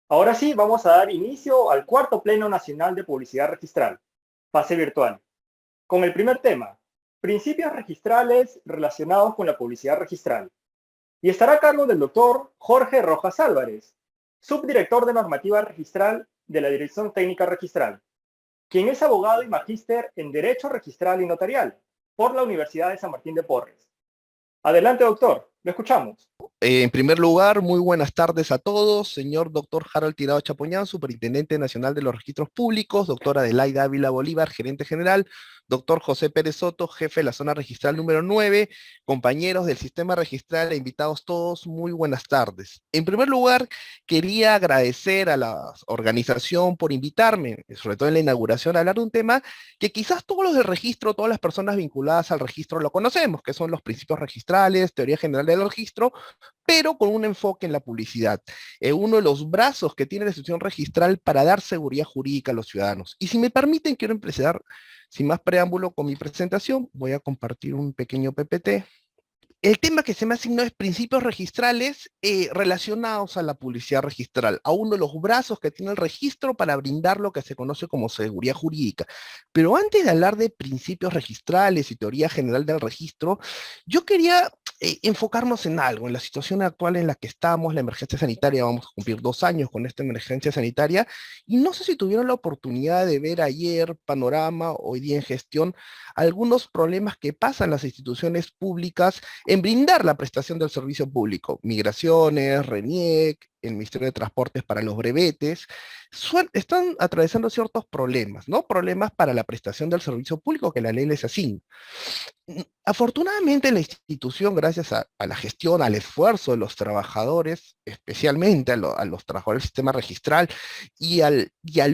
Ahora sí, vamos a dar inicio al cuarto Pleno Nacional de Publicidad Registral, fase virtual, con el primer tema, principios registrales relacionados con la publicidad registral. Y estará a cargo del doctor Jorge Rojas Álvarez, subdirector de normativa registral de la Dirección Técnica Registral, quien es abogado y magíster en Derecho Registral y Notarial por la Universidad de San Martín de Porres. Adelante, doctor, lo escuchamos. En primer lugar, muy buenas tardes a todos, señor doctor Harold Tirado Chapoñán, Superintendente Nacional de los Registros Públicos, doctora Adelaida Ávila Bolívar, Gerente General, doctor José Pérez Soto, Jefe de la Zona Registral número 9, compañeros del Sistema Registral e invitados todos, muy buenas tardes. En primer lugar, quería agradecer a la organización por invitarme, sobre todo en la inauguración, a hablar de un tema que quizás todos los del registro, todas las personas vinculadas al registro lo conocemos, que son los principios registrales, teoría general del registro, pero con un enfoque en la publicidad, uno de los brazos que tiene la institución registral para dar seguridad jurídica a los ciudadanos. Y si me permiten, quiero empezar, sin más preámbulo, con mi presentación. Voy a compartir un pequeño PPT. El tema que se me asignó es principios registrales relacionados a la publicidad registral, a uno de los brazos que tiene el registro para brindar lo que se conoce como seguridad jurídica. Pero antes de hablar de principios registrales y teoría general del registro, yo quería enfocarnos en algo, en la situación actual en la que estamos, la emergencia sanitaria. Vamos a cumplir 2 años con esta emergencia sanitaria, y no sé si tuvieron la oportunidad de ver ayer, Panorama, hoy día en Gestión, algunos problemas que pasan las instituciones públicas en brindar la prestación del servicio público. Migraciones, RENIEC, el Ministerio de Transportes para los brevetes, están atravesando ciertos problemas, ¿no? Problemas para la prestación del servicio público que la ley les asigna. Afortunadamente la institución, gracias a la gestión, al esfuerzo de los trabajadores, especialmente a los trabajadores del sistema registral y al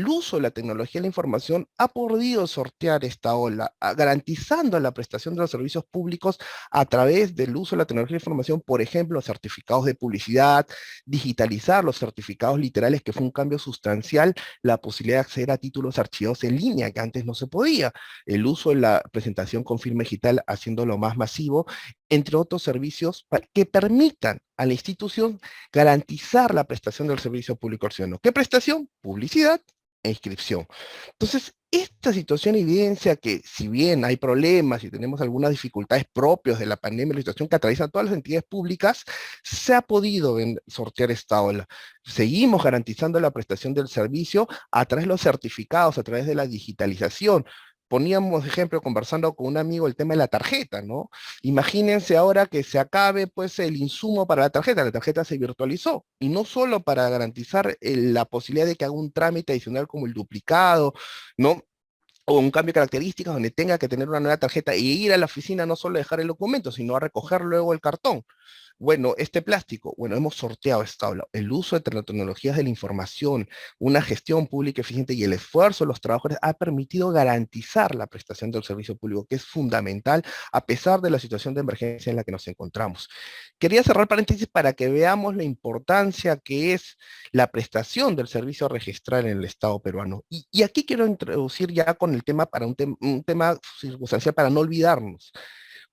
uso de la tecnología de la información, ha podido sortear esta ola, garantizando la prestación de los servicios públicos a través del uso de la tecnología de la información, por ejemplo, certificados de publicidad, digitalizar los certificados literales, que fue un cambio sustancial, la posibilidad de acceder a títulos archivados en línea, que antes no se podía, el uso de la presentación con firma digital haciéndolo más masivo, entre otros servicios que permitan a la institución garantizar la prestación del servicio público al ciudadano. ¿Qué prestación? Publicidad e inscripción. Entonces, esta situación evidencia que, si bien hay problemas y tenemos algunas dificultades propias de la pandemia, la situación que atraviesan todas las entidades públicas, se ha podido sortear esta ola. Seguimos garantizando la prestación del servicio a través de los certificados, a través de la digitalización. Poníamos ejemplo, conversando con un amigo, el tema de la tarjeta, ¿no? Imagínense ahora que se acabe pues el insumo para la tarjeta se virtualizó, y no solo para garantizar la posibilidad de que haga un trámite adicional como el duplicado, ¿no? O un cambio de características donde tenga que tener una nueva tarjeta y ir a la oficina, no solo dejar el documento, sino a recoger luego el cartón. Bueno, este plástico, bueno, hemos sorteado esta ola. El uso de tecnologías de la información, una gestión pública eficiente y el esfuerzo de los trabajadores ha permitido garantizar la prestación del servicio público, que es fundamental a pesar de la situación de emergencia en la que nos encontramos. Quería cerrar paréntesis para que veamos la importancia que es la prestación del servicio registral en el Estado peruano. Y aquí quiero introducir ya con el tema para un tema circunstancial para no olvidarnos.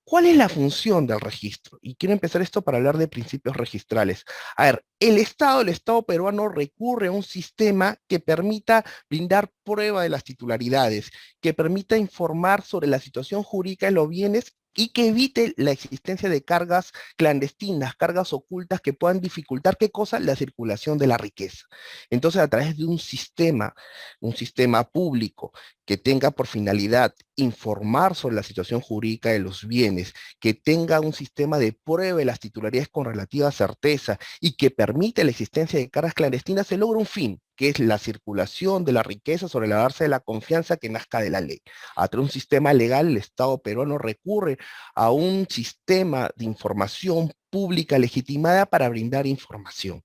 ¿Cuál es la función del registro? Y quiero empezar esto para hablar de principios registrales. A ver, el Estado peruano recurre a un sistema que permita brindar prueba de las titularidades, que permita informar sobre la situación jurídica de los bienes y que evite la existencia de cargas clandestinas, cargas ocultas que puedan dificultar, ¿qué cosa? La circulación de la riqueza. Entonces, a través de un sistema público que tenga por finalidad informar sobre la situación jurídica de los bienes, que tenga un sistema de prueba de las titularidades con relativa certeza y que permite la existencia de cargas clandestinas, se logra un fin, que es la circulación de la riqueza sobre la base de la confianza que nazca de la ley. A través de un sistema legal, el Estado peruano recurre a un sistema de información pública legitimada para brindar información.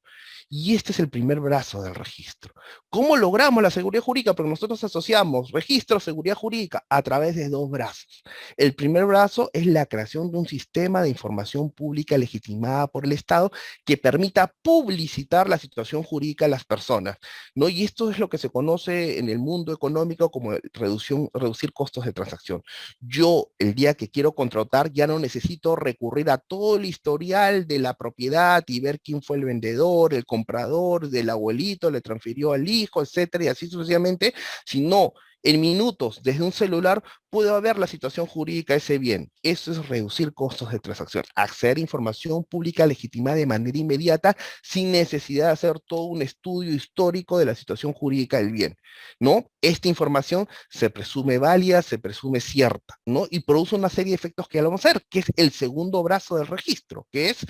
Y este es el primer brazo del registro. ¿Cómo logramos la seguridad jurídica? Porque nosotros asociamos registro, seguridad jurídica a través de dos brazos. El primer brazo es la creación de un sistema de información pública legitimada por el Estado que permita publicitar la situación jurídica de las personas, ¿no? Y esto es lo que se conoce en el mundo económico como reducir costos de transacción. Yo, el día que quiero contratar, ya no necesito recurrir a todo el historial de la propiedad y ver quién fue el vendedor, el comprador, del abuelito, le transfirió al hijo, etcétera, y así sucesivamente, sino en minutos desde un celular puedo ver la situación jurídica de ese bien. Eso es reducir costos de transacción, acceder a información pública legitimada de manera inmediata sin necesidad de hacer todo un estudio histórico de la situación jurídica del bien, ¿no? Esta información se presume válida, se presume cierta, ¿no? Y produce una serie de efectos que ya lo vamos a ver, que es el segundo brazo del registro, que es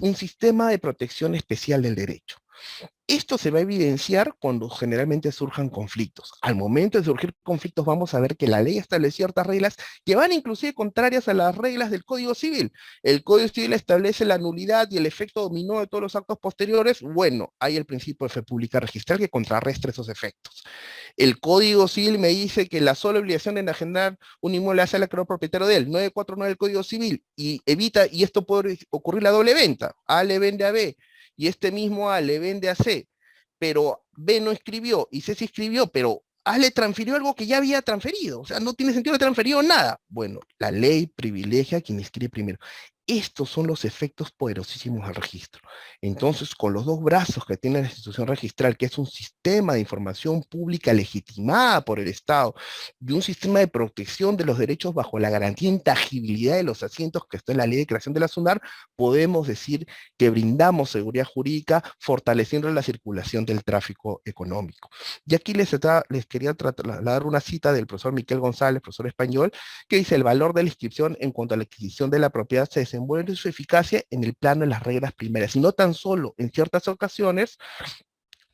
un sistema de protección especial del derecho. Esto se va a evidenciar cuando generalmente surjan conflictos. Al momento de surgir conflictos vamos a ver que la ley establece ciertas reglas que van inclusive contrarias a las reglas del Código Civil. El Código Civil establece la nulidad y el efecto dominó de todos los actos posteriores. Bueno, hay el principio de fe pública registral que contrarrestra esos efectos. El Código Civil me dice que la sola obligación de enajenar un inmueble hace al acreedor propietario de él, 949 del Código Civil, y evita, y esto puede ocurrir la doble venta. A le vende a B, y este mismo A le vende a C, pero B no escribió y C sí escribió, pero A le transfirió algo que ya había transferido, o sea, no tiene sentido de transferido nada. Bueno, la ley privilegia a quien escribe primero. Estos son los efectos poderosísimos del registro. Entonces, con los dos brazos que tiene la institución registral, que es un sistema de información pública legitimada por el Estado y un sistema de protección de los derechos bajo la garantía de intangibilidad de los asientos que está en la ley de creación de la SUNAR, podemos decir que brindamos seguridad jurídica fortaleciendo la circulación del tráfico económico. Y aquí les quería dar una cita del profesor Miquel González, profesor español, que dice: el valor de la inscripción en cuanto a la adquisición de la propiedad se desenvuelve su eficacia en el plano de las reglas primeras, y no tan solo en ciertas ocasiones,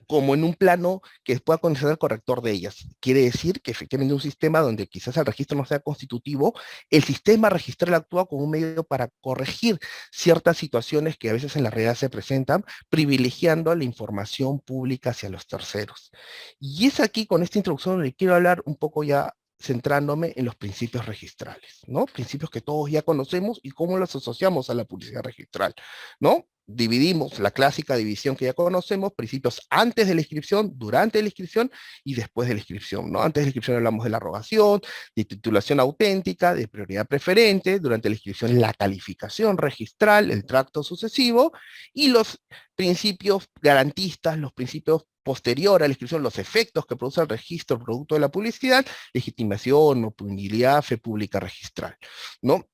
como en un plano que pueda considerar el corrector de ellas. Quiere decir que efectivamente un sistema donde quizás el registro no sea constitutivo, el sistema registral actúa como un medio para corregir ciertas situaciones que a veces en la realidad se presentan, privilegiando la información pública hacia los terceros. Y es aquí, con esta introducción, donde quiero hablar un poco ya centrándome en los principios registrales, ¿no? Principios que todos ya conocemos y cómo los asociamos a la publicidad registral, ¿no? Dividimos la clásica división que ya conocemos: principios antes de la inscripción, durante la inscripción y después de la inscripción, ¿no? Antes de la inscripción hablamos de la rogación, de titulación auténtica, de prioridad preferente; durante la inscripción la calificación registral, el tracto sucesivo, y los principios garantistas, los principios posterior a la inscripción, los efectos que produce el registro producto de la publicidad: legitimación, opinibilidad, fe pública registral, ¿no?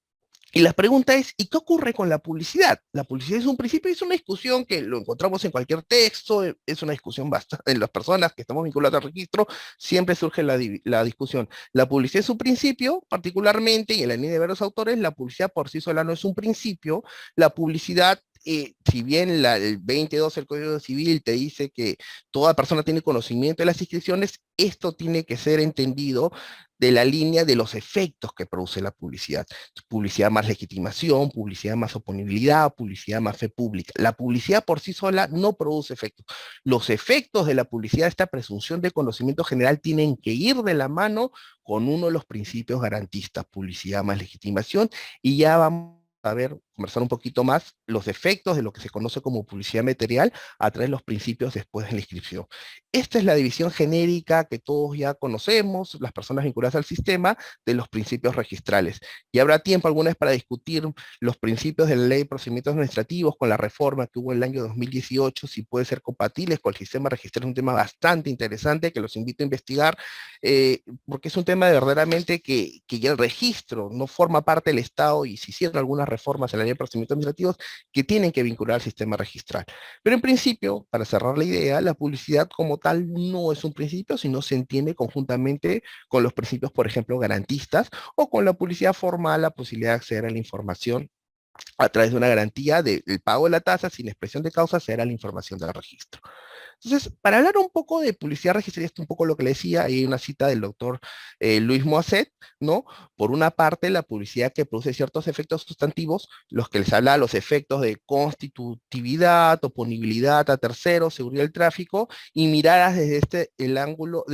Y la pregunta es: ¿y qué ocurre con la publicidad? La publicidad es un principio, es una discusión que lo encontramos en cualquier texto, es una discusión bastante en las personas que estamos vinculadas al registro, siempre surge la discusión. La publicidad es un principio, particularmente, y en la línea de varios autores, la publicidad por sí sola no es un principio. La publicidad, si bien el 20.2 del Código Civil te dice que toda persona tiene conocimiento de las inscripciones, esto tiene que ser entendido de la línea de los efectos que produce la publicidad. Publicidad más legitimación, publicidad más oponibilidad, publicidad más fe pública. La publicidad por sí sola no produce efectos. Los efectos de la publicidad, esta presunción de conocimiento general, tienen que ir de la mano con uno de los principios garantistas: publicidad más legitimación. Y ya vamos a ver, conversar un poquito más los efectos de lo que se conoce como publicidad material a través de los principios después de la inscripción. Esta es la división genérica que todos ya conocemos, las personas vinculadas al sistema, de los principios registrales. Y habrá tiempo alguna vez para discutir los principios de la Ley de Procedimientos Administrativos con la reforma que hubo en el año 2018, si puede ser compatibles con el sistema registral. Es un tema bastante interesante que los invito a investigar, porque es un tema de verdaderamente que ya el registro no forma parte del Estado, y se hicieron algunas reformas en la Ley de Procedimientos Administrativos que tienen que vincular al sistema registral. Pero en principio, para cerrar la idea, la publicidad como tal no es un principio, sino se entiende conjuntamente con los principios, por ejemplo, garantistas, o con la publicidad formal, la posibilidad de acceder a la información a través de una garantía del pago de la tasa sin expresión de causa será la información del registro. Entonces, para hablar un poco de publicidad registrada, esto es un poco lo que le decía, hay una cita del doctor Luis Moisset, ¿no? Por una parte, la publicidad que produce ciertos efectos sustantivos, los que les habla de los efectos de constitutividad, oponibilidad a terceros, seguridad del tráfico, y miradas desde el ángulo,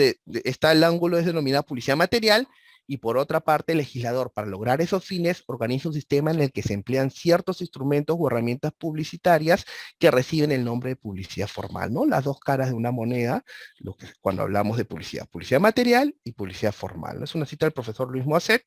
está el ángulo es denominada publicidad material, y por otra parte, el legislador, para lograr esos fines, organiza un sistema en el que se emplean ciertos instrumentos o herramientas publicitarias que reciben el nombre de publicidad formal, ¿no? Las dos caras de una moneda, cuando hablamos de publicidad, publicidad material y publicidad formal, ¿no? Es una cita del profesor Luis Moisset,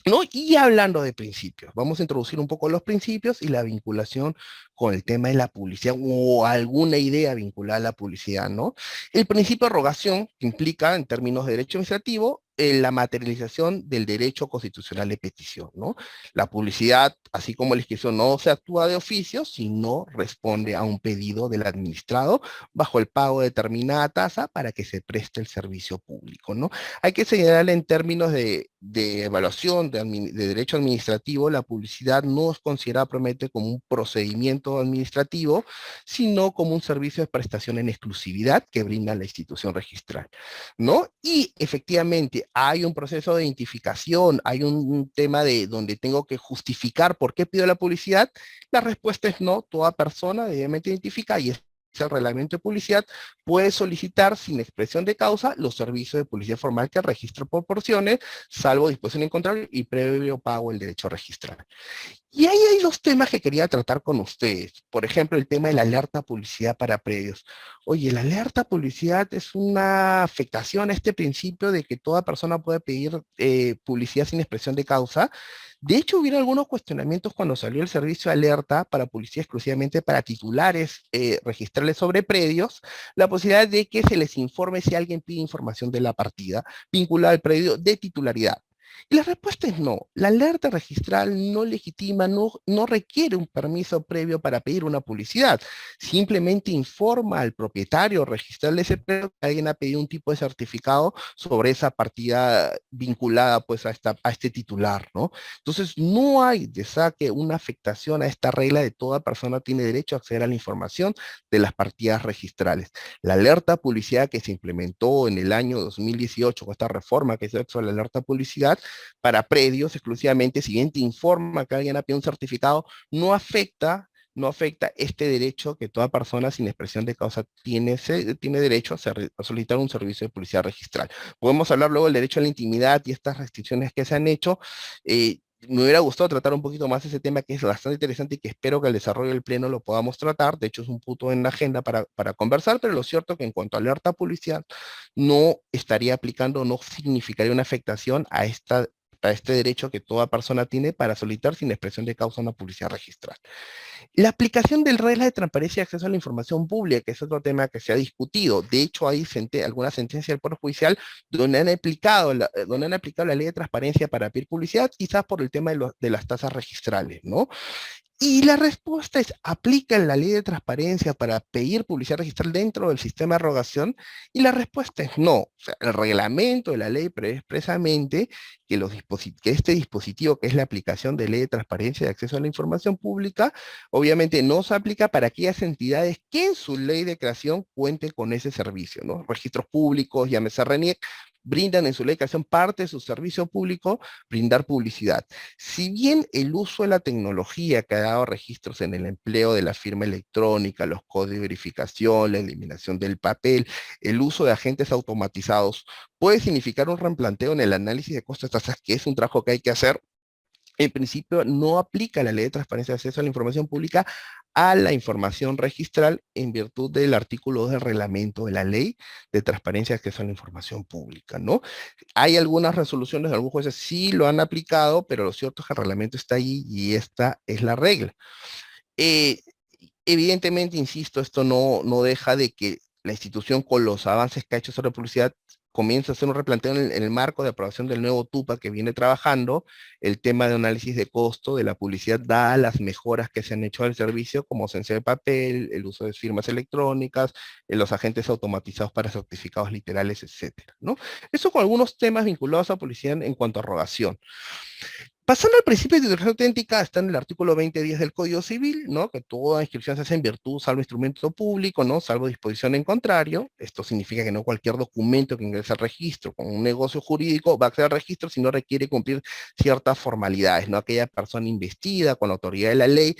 ¿no? Y hablando de principios, vamos a introducir un poco los principios y la vinculación con el tema de la publicidad o alguna idea vinculada a la publicidad, ¿no? El principio de rogación, que implica en términos de derecho administrativo, la materialización del derecho constitucional de petición, ¿no? La publicidad, así como la inscripción, no se actúa de oficio, sino responde a un pedido del administrado bajo el pago de determinada tasa para que se preste el servicio público, ¿no? Hay que señalar en términos de evaluación de derecho administrativo, la publicidad no es considerada propiamente como un procedimiento administrativo, sino como un servicio de prestación en exclusividad que brinda la institución registral, ¿no? Y efectivamente hay un proceso de identificación, hay un tema de donde tengo que justificar por qué pido la publicidad. La respuesta es no, toda persona debidamente identifica y es el reglamento de publicidad puede solicitar sin expresión de causa los servicios de publicidad formal que el registro proporcione, salvo disposición en contrario y previo pago del derecho a registrar. Y ahí hay dos temas que quería tratar con ustedes. Por ejemplo, el tema de la alerta publicidad para predios. Oye, la alerta publicidad es una afectación a este principio de que toda persona puede pedir publicidad sin expresión de causa. De hecho, hubieron algunos cuestionamientos cuando salió el servicio de alerta para publicidad exclusivamente para titulares registrales sobre predios, la posibilidad de que se les informe si alguien pide información de la partida vinculada al predio de titularidad. Y la respuesta es no. La alerta registral no legitima, no requiere un permiso previo para pedir una publicidad. Simplemente informa al propietario registral de ese predio que alguien ha pedido un tipo de certificado sobre esa partida vinculada pues a este titular, ¿no? Entonces no hay de saque una afectación a esta regla de toda persona tiene derecho a acceder a la información de las partidas registrales. La alerta publicidad que se implementó en el año 2018 con esta reforma que se hizo la alerta publicidad para predios exclusivamente, si bien te informa que alguien ha pedido un certificado, no afecta este derecho que toda persona sin expresión de causa tiene derecho a solicitar un servicio de publicidad registral. Podemos hablar luego del derecho a la intimidad y estas restricciones que se han hecho. Me hubiera gustado tratar un poquito más ese tema que es bastante interesante y que espero que al desarrollo del pleno lo podamos tratar. De hecho, es un punto en la agenda para conversar, pero lo cierto es que en cuanto a alerta policial, no estaría aplicando, no significaría una afectación a este derecho que toda persona tiene para solicitar sin expresión de causa una publicidad registral. La aplicación de reglas de transparencia y acceso a la información pública, que es otro tema que se ha discutido. De hecho, hay algunas sentencias del Poder Judicial donde han aplicado la ley de transparencia para pedir publicidad, quizás por el tema de las tasas registrales, ¿no? Y la respuesta es, ¿aplican la ley de transparencia para pedir publicidad registral dentro del sistema de rogación? Y la respuesta es no. O sea, el reglamento de la ley prevé expresamente que este dispositivo, que es la aplicación de ley de transparencia y de acceso a la información pública, obviamente no se aplica para aquellas entidades que en su ley de creación cuenten con ese servicio, ¿no? Registros públicos, llámese RENIEC, brindan en su ley de creación parte de su servicio público, brindar publicidad. Si bien el uso de la tecnología que ha dado registros en el empleo de la firma electrónica, los códigos de verificación, la eliminación del papel, el uso de agentes automatizados, puede significar un replanteo en el análisis de costos de tasas, que es un trabajo que hay que hacer. En principio, no aplica la ley de transparencia de acceso a la información pública a la información registral en virtud del artículo 2 del reglamento de la ley de transparencia de acceso a la información pública, ¿no? Hay algunas resoluciones de algunos jueces sí lo han aplicado, pero lo cierto es que el reglamento está ahí y esta es la regla. Eh, Evidentemente, insisto, esto no deja de que la institución con los avances que ha hecho sobre publicidad comienza a hacer un replanteo en el marco de aprobación del nuevo TUPA que viene trabajando, el tema de análisis de costo de la publicidad, da las mejoras que se han hecho al servicio, como ausencia de papel, el uso de firmas electrónicas, los agentes automatizados para certificados literales, etcétera, ¿no? Eso con algunos temas vinculados a publicidad en cuanto a rogación. Pasando al principio de titularidad auténtica, está en el artículo 20.10 del Código Civil, ¿no? Que toda inscripción se hace en virtud, salvo instrumento público, ¿no? Salvo disposición en contrario. Esto significa que no cualquier documento que ingrese al registro con un negocio jurídico va a acceder al registro si no requiere cumplir ciertas formalidades, ¿no? Aquella persona investida con la autoridad de la ley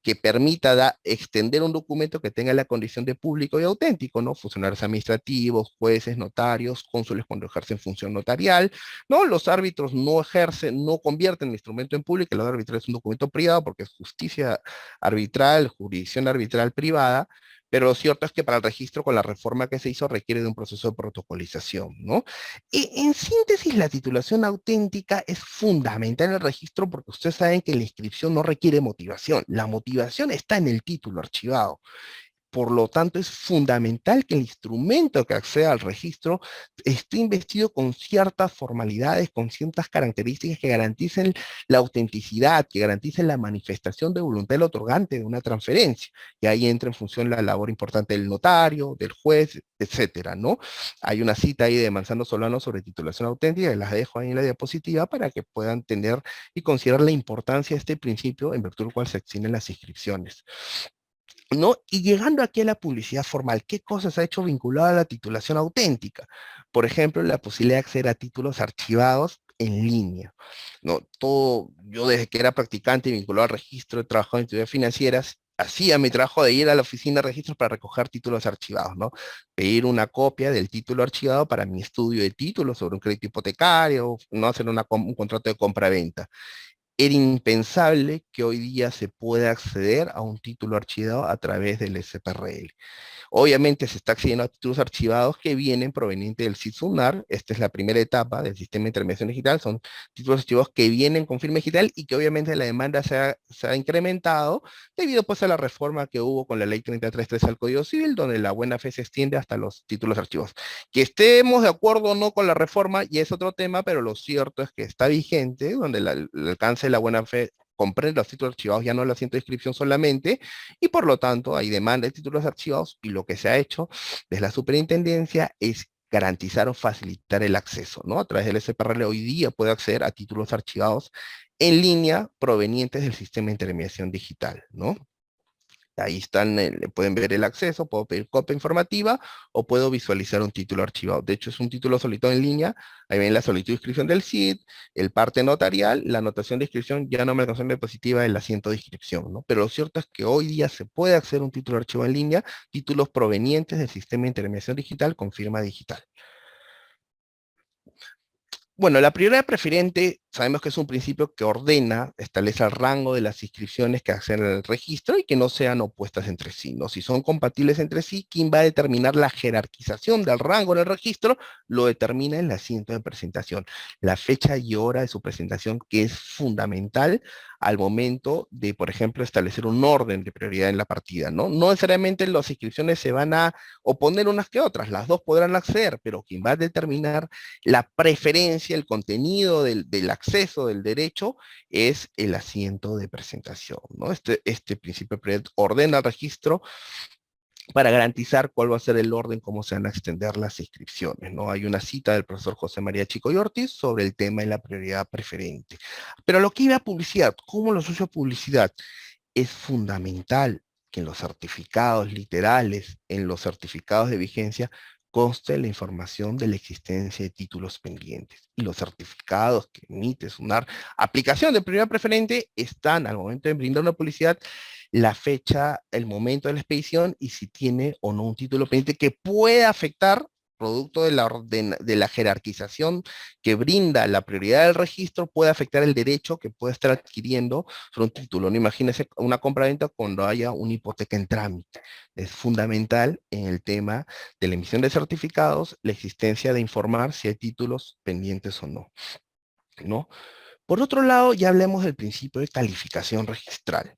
que permita extender un documento que tenga la condición de público y auténtico, ¿no? Funcionarios administrativos, jueces, notarios, cónsules cuando ejercen función notarial, ¿no? Los árbitros no ejercen, no convierten el instrumento en público, el arbitral es un documento privado porque es justicia arbitral, jurisdicción arbitral privada, pero lo cierto es que para el registro con la reforma que se hizo requiere de un proceso de protocolización, ¿no? Y en síntesis, la titulación auténtica es fundamental en el registro porque ustedes saben que la inscripción no requiere motivación, la motivación está en el título archivado. Por lo tanto, es fundamental que el instrumento que acceda al registro esté investido con ciertas formalidades, con ciertas características que garanticen la autenticidad, que garanticen la manifestación de voluntad del otorgante de una transferencia. Y ahí entra en función la labor importante del notario, del juez, etcétera, ¿no? Hay una cita ahí de Manzano Solano sobre titulación auténtica, que las dejo ahí en la diapositiva para que puedan entender y considerar la importancia de este principio en virtud del cual se extienden las inscripciones. ¿No? Y llegando aquí a la publicidad formal, ¿qué cosas ha hecho vinculada a la titulación auténtica? Por ejemplo, la posibilidad de acceder a títulos archivados en línea. ¿No? Todo, yo desde que era practicante y vinculado al registro de trabajo en entidades financieras, hacía mi trabajo de ir a la oficina de registros para recoger títulos archivados, ¿no? Pedir una copia del título archivado para mi estudio de títulos sobre un crédito hipotecario, no hacer un contrato de compra-venta. Era impensable que hoy día se pueda acceder a un título archivado a través del SPRL. Obviamente se está accediendo a títulos archivados que vienen provenientes del SID-SUNAR. Esta es la primera etapa del sistema de intermediación digital. Son títulos archivados que vienen con firma digital y que obviamente la demanda se ha incrementado debido pues a la reforma que hubo con la ley 33.3 al Código Civil, donde la buena fe se extiende hasta los títulos archivados. Que estemos de acuerdo o no con la reforma ya es otro tema, pero lo cierto es que está vigente, donde el alcance de la buena fe comprende los títulos archivados, ya no el asiento de inscripción solamente, y por lo tanto hay demanda de títulos archivados y lo que se ha hecho desde la superintendencia es garantizar o facilitar el acceso, ¿no? A través del SPRL hoy día puede acceder a títulos archivados en línea provenientes del sistema de intermediación digital, ¿no? Ahí están, pueden ver el acceso, puedo pedir copia informativa o puedo visualizar un título archivado. De hecho, es un título solicitado en línea. Ahí ven la solicitud de inscripción del CID, el parte notarial, la anotación de inscripción, ya no me alcanzó en diapositiva, el asiento de inscripción, ¿no? Pero lo cierto es que hoy día se puede acceder a un título archivado en línea, títulos provenientes del sistema de intermediación digital con firma digital. Bueno, la prioridad preferente sabemos que es un principio que ordena, establece el rango de las inscripciones que acceden al registro y que no sean opuestas entre sí, ¿no? Si son compatibles entre sí, ¿quién va a determinar la jerarquización del rango en el registro? Lo determina el asiento de presentación, la fecha y hora de su presentación, que es fundamental al momento de, por ejemplo, establecer un orden de prioridad en la partida, ¿no? No necesariamente las inscripciones se van a oponer unas que otras, las dos podrán acceder, pero quien va a determinar la preferencia, el contenido del acceso del derecho es el asiento de presentación, ¿no? Este principio de prioridad ordena el registro para garantizar cuál va a ser el orden, cómo se van a extender las inscripciones, ¿no? Hay una cita del profesor José María Chico y Ortiz sobre el tema de la prioridad preferente. Pero lo que iba a publicidad, ¿cómo lo asocio a publicidad? Es fundamental que en los certificados literales, en los certificados de vigencia, conste la información de la existencia de títulos pendientes. Y los certificados que emite SUNAR, aplicación de prioridad preferente, están al momento de brindar una publicidad, la fecha, el momento de la expedición y si tiene o no un título pendiente que puede afectar producto de la jerarquización que brinda la prioridad del registro, puede afectar el derecho que puede estar adquiriendo sobre un título. No imagínese una compra-venta cuando haya una hipoteca en trámite. Es fundamental en el tema de la emisión de certificados la existencia de informar si hay títulos pendientes o no, ¿no? Por otro lado, ya hablemos del principio de calificación registral.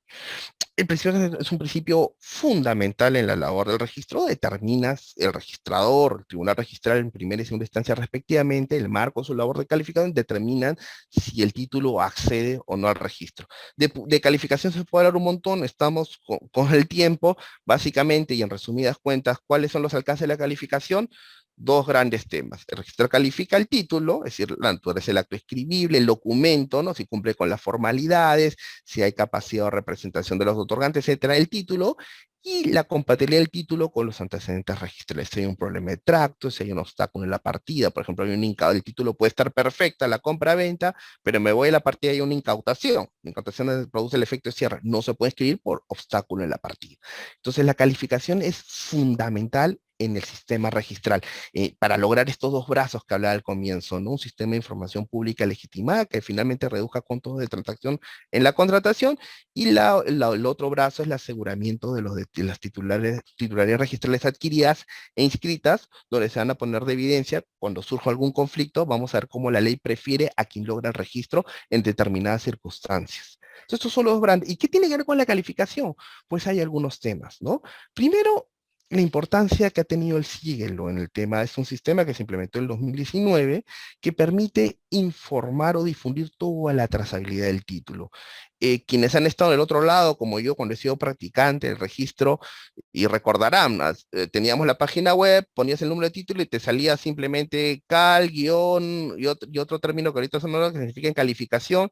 El principio es un principio fundamental en la labor del registro. Determinas el registrador, el tribunal registral en primera y segunda instancia respectivamente, el marco de su labor de calificación, determinan si el título accede o no al registro. De calificación se puede hablar un montón, estamos con el tiempo, básicamente y en resumidas cuentas, ¿cuáles son los alcances de la calificación? dos grandes temas. El registro califica el título, es decir, la naturaleza del acto escribible, el documento, ¿no? Si cumple con las formalidades, si hay capacidad de representación de los otorgantes, etcétera, el título, y la compatibilidad del título con los antecedentes registrales. Si hay un problema de tracto, si hay un obstáculo en la partida, por ejemplo, hay un incauto, el título puede estar perfecta, la compra-venta, pero me voy a la partida y hay una incautación. La incautación produce el efecto de cierre. No se puede escribir por obstáculo en la partida. Entonces, la calificación es fundamental en el sistema registral, para lograr estos dos brazos que hablaba al comienzo, ¿no? Un sistema de información pública legitimada que finalmente reduzca costos de transacción en la contratación, y el otro brazo es el aseguramiento de las titularidades registrales adquiridas e inscritas, donde se van a poner de evidencia cuando surja algún conflicto. Vamos a ver cómo la ley prefiere a quien logra el registro en determinadas circunstancias. Entonces, estos son los brands. ¿Y qué tiene que ver con la calificación? Pues hay algunos temas, ¿no? Primero, la importancia que ha tenido el sigilo en el tema. Es un sistema que se implementó en el 2019 que permite informar o difundir toda la trazabilidad del título. Quienes han estado del otro lado, como yo, cuando he sido practicante del registro, y recordarán, teníamos la página web, ponías el número de título y te salía simplemente cal, guión y otro término que ahorita son nuevos que significa calificación.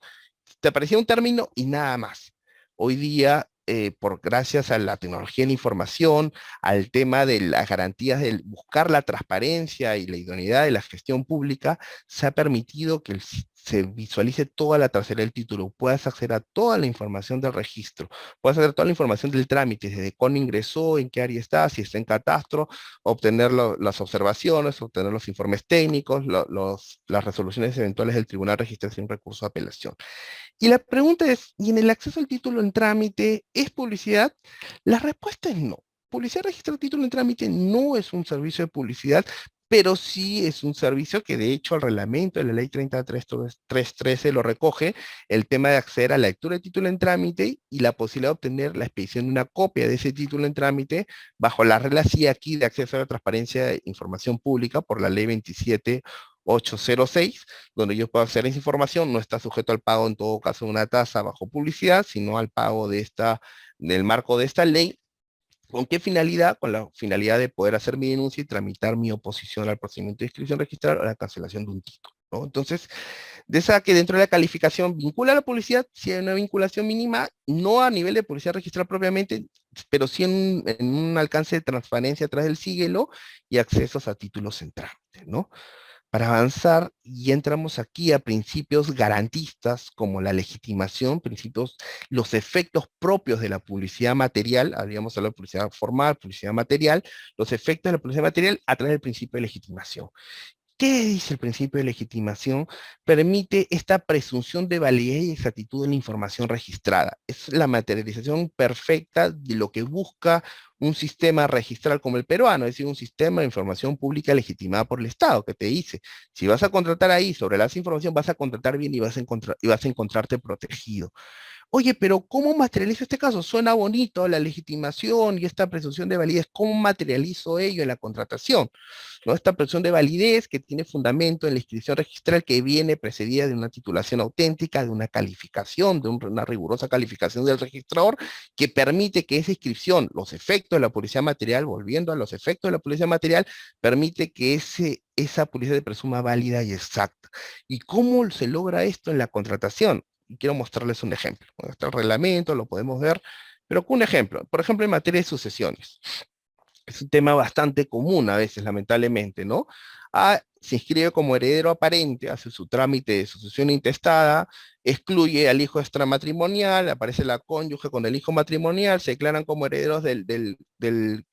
Te aparecía un término y nada más. Hoy día, gracias a la tecnología de la información, al tema de las garantías de buscar la transparencia y la idoneidad de la gestión pública, se ha permitido que se visualice toda la trasera del título, puedas acceder a toda la información del registro, puedas acceder a toda la información del trámite, desde cuándo ingresó, en qué área está, si está en catastro, obtener las observaciones, obtener los informes técnicos, las resoluciones eventuales del Tribunal de Registración y Recurso de Apelación. Y la pregunta es, ¿y en el acceso al título en trámite es publicidad? La respuesta es no. Publicidad registrada de título en trámite no es un servicio de publicidad, pero sí es un servicio que de hecho el reglamento de la ley 33313 lo recoge, el tema de acceder a la lectura de título en trámite y la posibilidad de obtener la expedición de una copia de ese título en trámite bajo la regla sí aquí de acceso a la transparencia e información pública por la ley 27806, donde yo puedo acceder a esa información. No está sujeto al pago en todo caso de una tasa bajo publicidad, sino al pago del marco de esta ley. ¿Con qué finalidad? Con la finalidad de poder hacer mi denuncia y tramitar mi oposición al procedimiento de inscripción registral o a la cancelación de un título, ¿no? Entonces, de esa que dentro de la calificación vincula a la publicidad, si hay una vinculación mínima, no a nivel de publicidad registral propiamente, pero sí en un alcance de transparencia a través del sigilo y accesos a títulos centrales, ¿no? Para avanzar, y entramos aquí a principios garantistas como la legitimación, principios, los efectos propios de la publicidad material, habríamos hablado de publicidad formal, publicidad material, los efectos de la publicidad material a través del principio de legitimación. ¿Qué dice el principio de legitimación? Permite esta presunción de validez y exactitud de la información registrada. Es la materialización perfecta de lo que busca un sistema registral como el peruano, es decir, un sistema de información pública legitimada por el Estado, que te dice, si vas a contratar ahí sobre esa información, vas a contratar bien y vas a encontrarte protegido. Oye, pero ¿cómo materializo este caso? Suena bonito la legitimación y esta presunción de validez. ¿Cómo materializo ello en la contratación? ¿No? Esta presunción de validez que tiene fundamento en la inscripción registral que viene precedida de una titulación auténtica, de una calificación, de una rigurosa calificación del registrador, que permite que esa inscripción, los efectos de la publicidad material, volviendo a los efectos de la publicidad material, permite que esa publicidad se presuma válida y exacta. ¿Y cómo se logra esto en la contratación? Y quiero mostrarles un ejemplo. Está el reglamento, lo podemos ver, pero con un ejemplo. Por ejemplo, en materia de sucesiones. Es un tema bastante común a veces, lamentablemente, ¿no? Se inscribe como heredero aparente, hace su trámite de sucesión intestada, excluye al hijo extramatrimonial, aparece la cónyuge con el hijo matrimonial, se declaran como herederos del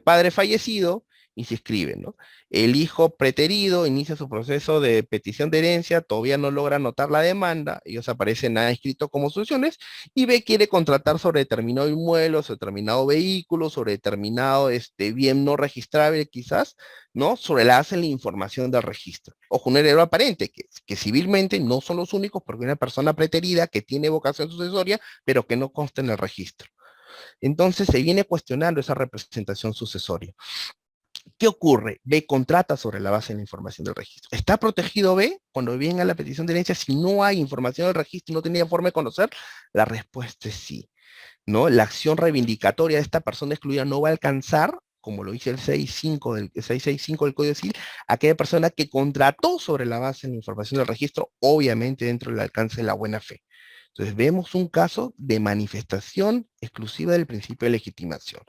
padre fallecido y se inscriben, ¿no? El hijo preterido inicia su proceso de petición de herencia, todavía no logra anotar la demanda, ellos aparecen nada escrito como sucesiones, y B quiere contratar sobre determinado inmueble, sobre determinado vehículo, sobre determinado bien no registrable quizás, ¿no? Sobre la base de la información del registro. Ojo, un heredero aparente, que civilmente no son los únicos, porque hay una persona preterida que tiene vocación sucesoria, pero que no consta en el registro. Entonces se viene cuestionando esa representación sucesoria. ¿Qué ocurre? B contrata sobre la base de la información del registro. ¿Está protegido B cuando viene a la petición de herencia si no hay información del registro y no tenía forma de conocer? La respuesta es sí, ¿no? La acción reivindicatoria de esta persona excluida no va a alcanzar como lo dice el 665 del Código Civil, aquella persona que contrató sobre la base de la información del registro, obviamente dentro del alcance de la buena fe. Entonces vemos un caso de manifestación exclusiva del principio de legitimación.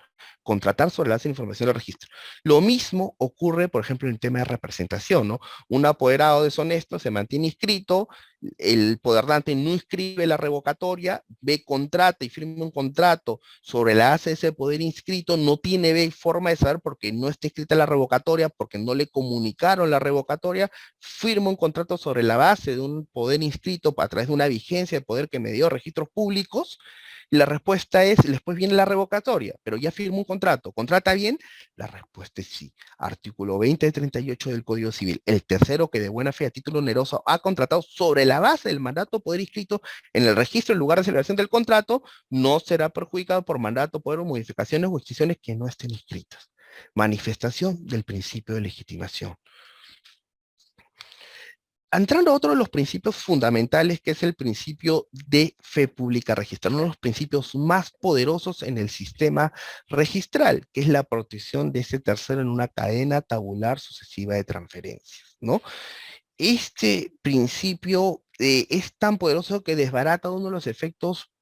Contratar sobre la base de información del registro. Lo mismo ocurre, por ejemplo, en el tema de representación, ¿no? Un apoderado deshonesto se mantiene inscrito, el poderdante no inscribe la revocatoria, B contrata y firma un contrato sobre la base de ese poder inscrito, no tiene B forma de saber porque no está inscrita la revocatoria, porque no le comunicaron la revocatoria, firma un contrato sobre la base de un poder inscrito a través de una vigencia de poder que me dio registros públicos, y la respuesta es, después viene la revocatoria, pero ya firmó un contrato. ¿Contrata bien? La respuesta es sí. Artículo 20 de 38 del Código Civil. El tercero que de buena fe a título oneroso ha contratado sobre la base del mandato poder inscrito en el registro en lugar de celebración del contrato, no será perjudicado por mandato, poder o modificaciones o extinciones que no estén inscritas. Manifestación del principio de legitimación. Entrando a otro de los principios fundamentales, que es el principio de fe pública registral, uno de los principios más poderosos en el sistema registral, que es la protección de ese tercero en una cadena tabular sucesiva de transferencias, ¿no? Este principio es tan poderoso que desbarata uno de los efectos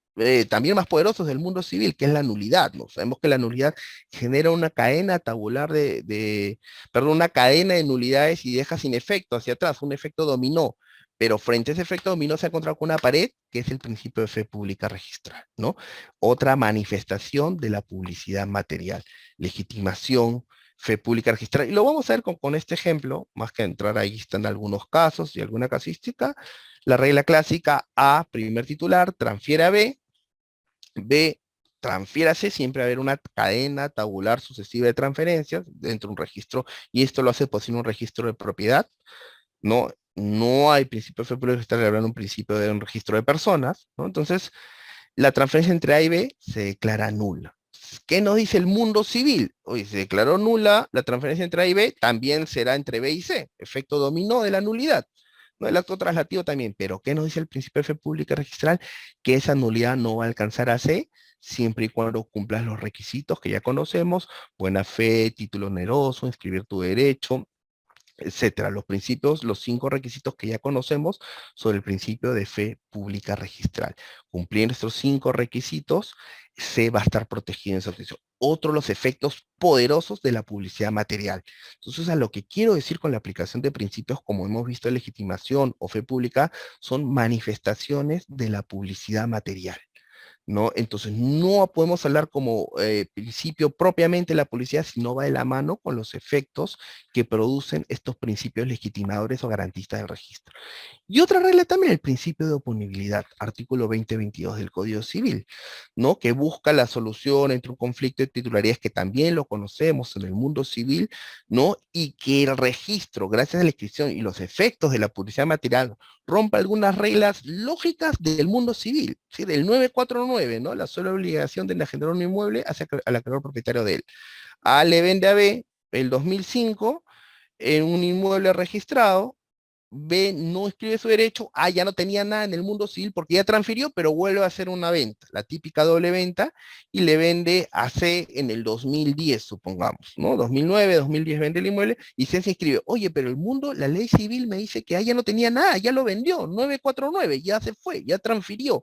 también más poderosos del mundo civil, que es la nulidad, ¿no? Sabemos que la nulidad genera una cadena tabular perdón, una cadena de nulidades y deja sin efecto hacia atrás, un efecto dominó. Pero frente a ese efecto dominó se ha encontrado con una pared, que es el principio de fe pública registral, ¿no? Otra manifestación de la publicidad material, legitimación, fe pública registral. Y lo vamos a ver con este ejemplo, más que entrar ahí están algunos casos y alguna casística. La regla clásica: A, primer titular, transfiere a B, B, transfiere a C, siempre va a haber una cadena tabular sucesiva de transferencias dentro de un registro, y esto lo hace posible un registro de propiedad, ¿no? No hay principio de fe pública registral, hablando de un principio de un registro de personas, ¿no? Entonces, la transferencia entre A y B se declara nula. ¿Qué nos dice el mundo civil? Hoy se declaró nula la transferencia entre A y B, también será entre B y C, efecto dominó de la nulidad. ¿No? El acto traslativo también, pero ¿qué nos dice el principio de fe pública registral? Que esa nulidad no va a alcanzar a C, siempre y cuando cumplas los requisitos que ya conocemos: buena fe, título oneroso, inscribir tu derecho, etcétera. Los principios, los 5 requisitos que ya conocemos sobre el principio de fe pública registral. Cumpliendo estos 5 requisitos, se va a estar protegido en esa protección. Otro de los efectos poderosos de la publicidad material. Entonces, a lo que quiero decir con la aplicación de principios, como hemos visto en legitimación o fe pública, son manifestaciones de la publicidad material, ¿no? Entonces, no podemos hablar como principio propiamente de la publicidad, sino va de la mano con los efectos que producen estos principios legitimadores o garantistas del registro. Y otra regla también, el principio de oponibilidad, artículo 2022 del Código Civil, ¿no? Que busca la solución entre un conflicto de titularidades, que también lo conocemos en el mundo civil, ¿no? Y que el registro, gracias a la inscripción y los efectos de la publicidad material, rompa algunas reglas lógicas del mundo civil, ¿sí? Del 949, ¿no? La sola obligación de enajenar un inmueble hacia al acreedor propietario de él. A le vende a B el 2005 en un inmueble registrado. B no escribe su derecho, A ya no tenía nada en el mundo civil porque ya transfirió, pero vuelve a hacer una venta, la típica doble venta, y le vende a C en el 2010, supongamos, ¿no? 2009, 2010 vende el inmueble, y C se inscribe: oye, pero el mundo, la ley civil me dice que A ya no tenía nada, ya lo vendió, 949, ya se fue, ya transfirió.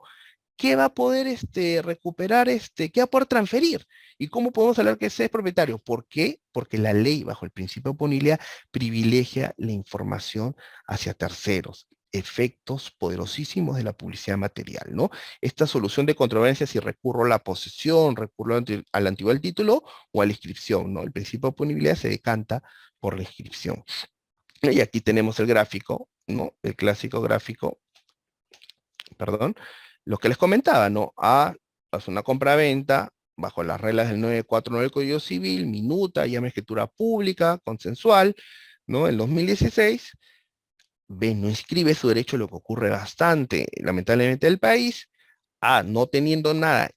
¿Qué va a poder recuperar, qué va a poder transferir? ¿Y cómo podemos hablar que ese es propietario? ¿Por qué? Porque la ley, bajo el principio de oponibilidad, privilegia la información hacia terceros, efectos poderosísimos de la publicidad material, ¿no? Esta solución de controversia, si recurro a la posesión, recurro al antiguo título o a la inscripción, ¿no? El principio de oponibilidad se decanta por la inscripción. Y aquí tenemos el gráfico, ¿no? El clásico gráfico, perdón, lo que les comentaba, ¿no? A hace una compra-venta bajo las reglas del 949 del Código Civil, minuta, llama escritura pública, consensual, ¿no? En 2016, B no inscribe su derecho, lo que ocurre bastante, lamentablemente, del país. A, no teniendo nada,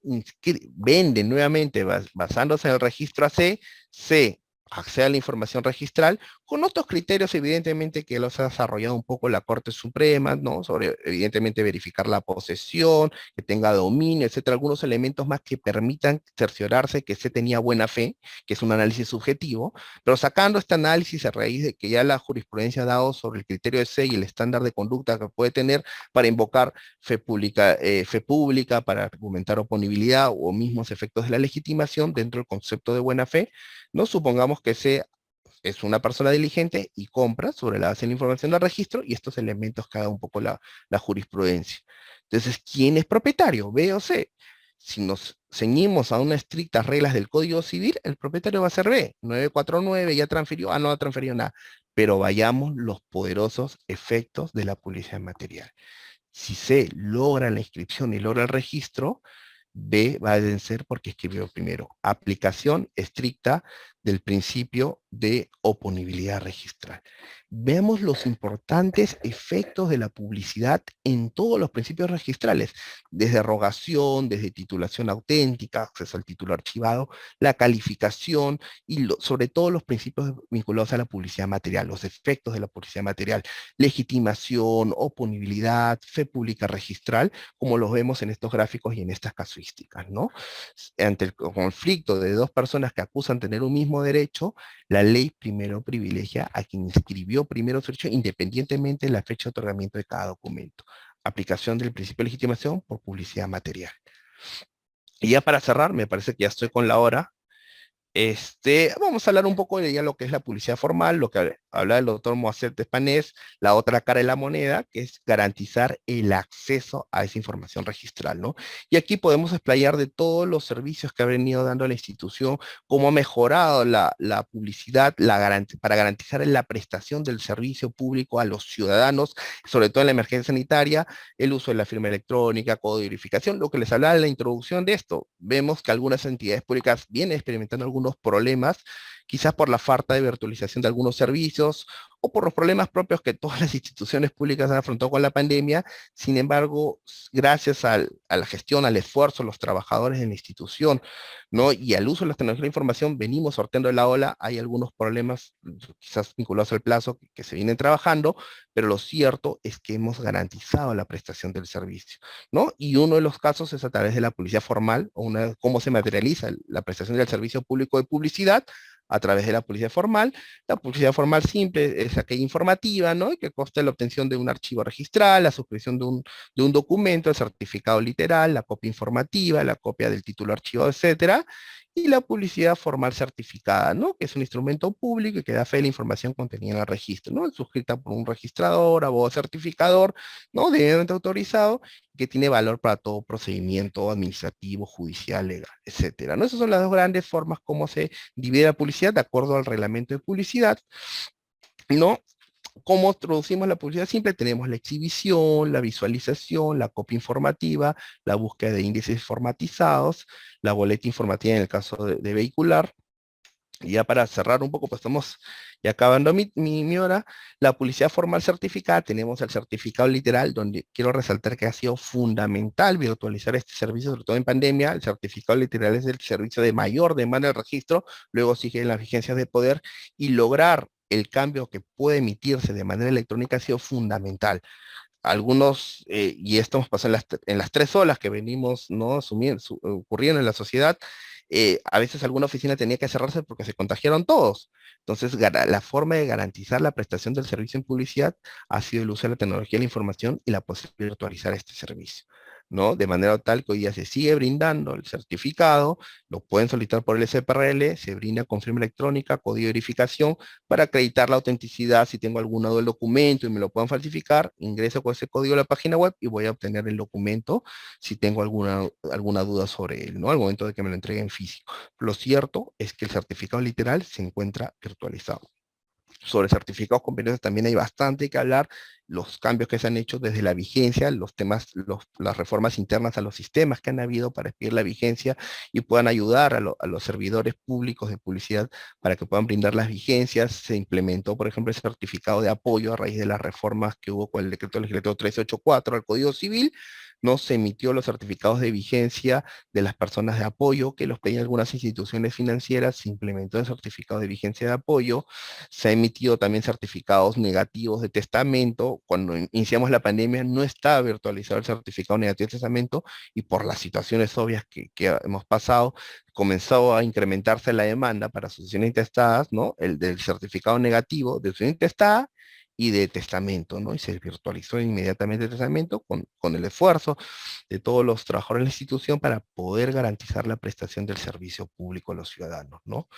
vende nuevamente basándose en el registro AC, C accede a la información registral, con otros criterios, evidentemente, que los ha desarrollado un poco la Corte Suprema, ¿no? Sobre, evidentemente, verificar la posesión, que tenga dominio, etcétera, algunos elementos más que permitan cerciorarse que se tenía buena fe, que es un análisis subjetivo, pero sacando este análisis a raíz de que ya la jurisprudencia ha dado sobre el criterio de C y el estándar de conducta que puede tener para invocar fe pública, para argumentar oponibilidad o mismos efectos de la legitimación dentro del concepto de buena fe, no supongamos que C es una persona diligente y compra sobre la base de la información del registro y estos elementos que haga un poco la jurisprudencia. Entonces, ¿quién es propietario? B o C. Si nos ceñimos a unas estrictas reglas del Código Civil, el propietario va a ser B. 949 ya transfirió, no ha transferido nada. Pero vayamos los poderosos efectos de la publicidad material. Si C logra la inscripción y logra el registro, B va a vencer porque escribió primero. Aplicación estricta del principio de oponibilidad registral. Veamos los importantes efectos de la publicidad en todos los principios registrales, desde rogación, desde titulación auténtica, acceso al título archivado, la calificación y sobre todo los principios vinculados a la publicidad material, los efectos de la publicidad material, legitimación, oponibilidad, fe pública registral, como los vemos en estos gráficos y en estas casuísticas, ¿no? Ante el conflicto de dos personas que acusan tener un mismo derecho, la ley primero privilegia a quien inscribió primero su derecho, independientemente de la fecha de otorgamiento de cada documento. Aplicación del principio de legitimación por publicidad material. Y ya para cerrar, me parece que ya estoy con la hora. Vamos a hablar un poco de ya lo que es la publicidad formal, lo que habla el doctor Moacir Despanés, la otra cara de la moneda, que es garantizar el acceso a esa información registral, ¿no? Y aquí podemos explayar de todos los servicios que ha venido dando la institución, cómo ha mejorado la publicidad para garantizar la prestación del servicio público a los ciudadanos, sobre todo en la emergencia sanitaria, el uso de la firma electrónica, código de verificación, lo que les hablaba en la introducción de esto. Vemos que algunas entidades públicas vienen experimentando algunos problemas, quizás por la falta de virtualización de algunos servicios o por los problemas propios que todas las instituciones públicas han afrontado con la pandemia. Sin embargo, gracias a la gestión, al esfuerzo de los trabajadores de la institución, ¿no? Y al uso de las tecnologías de la información, venimos sorteando la ola. Hay algunos problemas, quizás vinculados al plazo, que se vienen trabajando, pero lo cierto es que hemos garantizado la prestación del servicio, ¿no? Y uno de los casos es a través de la publicidad formal, o cómo se materializa la prestación del servicio público de publicidad a través de la publicidad formal. La publicidad formal simple es aquella informativa, ¿no? Y que consta la obtención de un archivo registral, la suscripción de un documento, el certificado literal, la copia informativa, la copia del título archivado, etcétera. Y la publicidad formal certificada, ¿no? Que es un instrumento público y que da fe de la información contenida en el registro, ¿no? Es suscrita por un registrador, abogado certificador, ¿no? Debidamente autorizado, que tiene valor para todo procedimiento administrativo, judicial, legal, etcétera, ¿no? Esas son las dos grandes formas como se divide la publicidad de acuerdo al reglamento de publicidad, ¿no? ¿Cómo introducimos la publicidad simple? Tenemos la exhibición, la visualización, la copia informativa, la búsqueda de índices formatizados, la boleta informativa en el caso de vehicular. Y ya para cerrar un poco, pues estamos ya acabando mi hora. La publicidad formal certificada, tenemos el certificado literal, donde quiero resaltar que ha sido fundamental virtualizar este servicio, sobre todo en pandemia. El certificado literal es el servicio de mayor demanda del registro, luego siguen las vigencias de poder, y lograr el cambio que puede emitirse de manera electrónica ha sido fundamental. Algunos, y esto nos pasó en las tres olas que venimos, ¿no? Ocurriendo en la sociedad, a veces alguna oficina tenía que cerrarse porque se contagiaron todos. Entonces, la forma de garantizar la prestación del servicio en publicidad ha sido el uso de la tecnología de la información y la posibilidad de virtualizar este servicio, ¿no? De manera tal que hoy día se sigue brindando el certificado, lo pueden solicitar por el SPRL, se brinda con firma electrónica, código de verificación, para acreditar la autenticidad. Si tengo alguna duda del documento y me lo puedan falsificar, ingreso con ese código a la página web y voy a obtener el documento si tengo alguna duda sobre él, ¿no? Al momento de que me lo entreguen físico. Lo cierto es que el certificado literal se encuentra virtualizado. Sobre certificados convenios también hay bastante que hablar, los cambios que se han hecho desde la vigencia, los temas, las reformas internas a los sistemas que han habido para expedir la vigencia y puedan ayudar a los servidores públicos de publicidad para que puedan brindar las vigencias. Se implementó, por ejemplo, el certificado de apoyo a raíz de las reformas que hubo con el decreto legislativo 1384 al Código Civil, ¿no? Se emitió los certificados de vigencia de las personas de apoyo que los pedían algunas instituciones financieras, se implementó el certificado de vigencia de apoyo, se ha emitido también certificados negativos de testamento. Cuando iniciamos la pandemia no estaba virtualizado el certificado negativo de testamento y por las situaciones obvias que hemos pasado, comenzó a incrementarse la demanda para sucesiones intestadas, ¿no? El del certificado negativo de sucesión intestada y de testamento, ¿no? Y se virtualizó inmediatamente el testamento con el esfuerzo de todos los trabajadores de la institución para poder garantizar la prestación del servicio público a los ciudadanos, ¿no?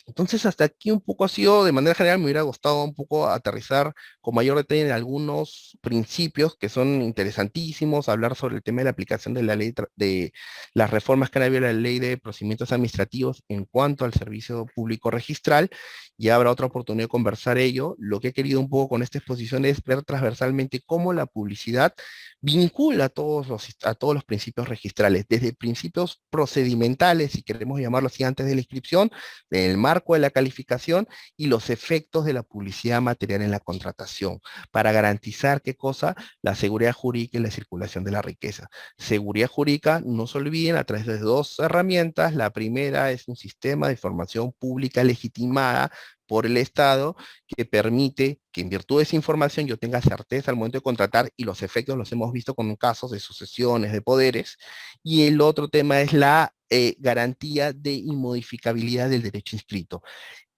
Entonces, hasta aquí un poco ha sido, de manera general, me hubiera gustado un poco aterrizar con mayor detalle en algunos principios que son interesantísimos, hablar sobre el tema de la aplicación de la ley, de las reformas que han habido en la ley de procedimientos administrativos en cuanto al servicio público registral. Ya habrá otra oportunidad de conversar ello. Lo que he querido un poco con esta exposición es ver transversalmente cómo la publicidad vincula a todos los principios registrales, desde principios procedimentales, si queremos llamarlo así, antes de la inscripción, el marco de la calificación y los efectos de la publicidad material en la contratación, para garantizar qué cosa, la seguridad jurídica y la circulación de la riqueza. Seguridad jurídica, no se olviden, a través de dos herramientas. La primera es un sistema de información pública legitimada por el Estado que permite que en virtud de esa información yo tenga certeza al momento de contratar, y los efectos los hemos visto con casos de sucesiones de poderes. Y el otro tema es la garantía de inmodificabilidad del derecho inscrito,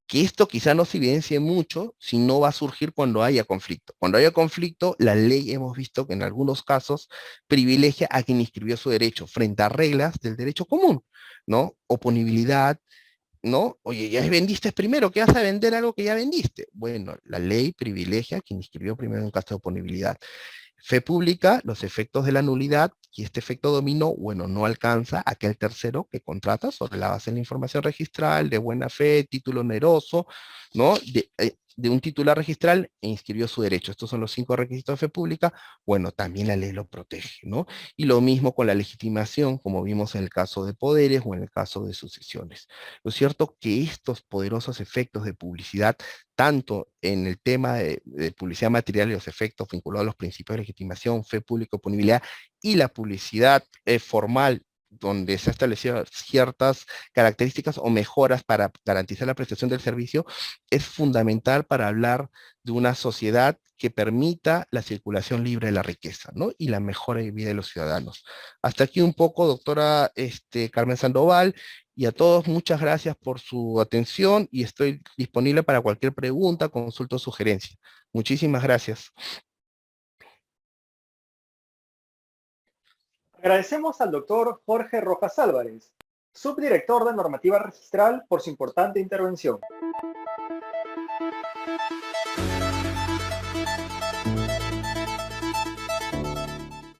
que esto quizá no se evidencie mucho si no va a surgir cuando haya conflicto. Cuando haya conflicto, la ley hemos visto que en algunos casos privilegia a quien inscribió su derecho frente a reglas del derecho común, ¿no? Oponibilidad, ¿no? Oye, ya vendiste primero, ¿qué vas a vender algo que ya vendiste? Bueno, la ley privilegia a quien inscribió primero en caso de oponibilidad. Fe pública, los efectos de la nulidad, y este efecto dominó, bueno, no alcanza a aquel tercero que contrata sobre la base de la información registral, de buena fe, título oneroso, ¿no? De un titular registral e inscribió su derecho. Estos son los 5 requisitos de fe pública. Bueno, también la ley lo protege, ¿no? Y lo mismo con la legitimación, como vimos en el caso de poderes o en el caso de sucesiones. Lo cierto que estos poderosos efectos de publicidad, tanto en el tema de publicidad material y los efectos vinculados a los principios de legitimación, fe pública, oponibilidad, y la publicidad formal, donde se han establecido ciertas características o mejoras para garantizar la prestación del servicio, es fundamental para hablar de una sociedad que permita la circulación libre de la riqueza, ¿no? Y la mejora de vida de los ciudadanos. Hasta aquí un poco, doctora Carmen Sandoval, y a todos muchas gracias por su atención y estoy disponible para cualquier pregunta, consulta o sugerencia. Muchísimas gracias. Agradecemos al doctor Jorge Rojas Álvarez, subdirector de normativa registral, por su importante intervención.